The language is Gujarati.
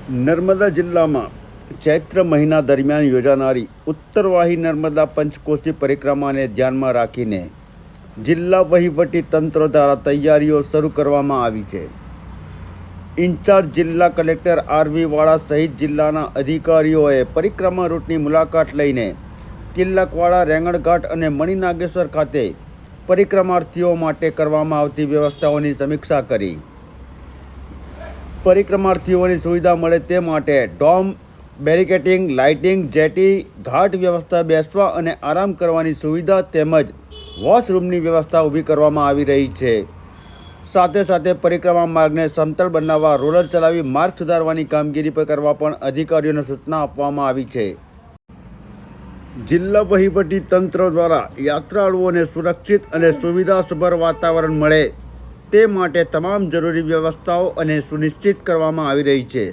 નર્મદા જિલ્લામાં ચૈત્ર મહિના દરમિયાન યોજાનારી ઉત્તરવાહી નર્મદા પંચકોશી પરિક્રમાને ધ્યાનમાં રાખીને જિલ્લા વહીવટી તંત્ર દ્વારા તૈયારીઓ શરૂ કરવામાં આવી છે. ઇન્ચાર્જ જિલ્લા કલેક્ટર આર.વી. વાળા સહિત જિલ્લાના અધિકારીઓએ પરિક્રમા રૂટની મુલાકાત લઈને તિલકવાડા, રેંગણઘાટ અને મણિનાગેશ્વર ખાતે પરિક્રમાર્થીઓ માટે કરવામાં આવતી વ્યવસ્થાઓની સમીક્ષા કરી. પરિક્રમાર્થીઓની સુવિધા મળે તે માટે ડોમ, બેરિકેટિંગ, લાઇટિંગ, જેટી, ઘાટ વ્યવસ્થા, બેસવા અને આરામ કરવાની સુવિધા તેમજ વોશરૂમની વ્યવસ્થા ઊભી કરવામાં આવી રહી છે. સાથે સાથે પરિક્રમા માર્ગને સમતલ બનાવવા રોલર ચલાવી માર્ગ સુધારવાની કામગીરી પર કરવા પણ અધિકારીઓને સૂચના આપવામાં આવી છે. જિલ્લા વહીવટી તંત્ર દ્વારા યાત્રાળુઓને સુરક્ષિત અને સુવિધાસભર વાતાવરણ મળે તે માટે તમામ જરૂરી વ્યવસ્થાઓ અને સુનિશ્ચિત કરવામાં આવી રહી છે.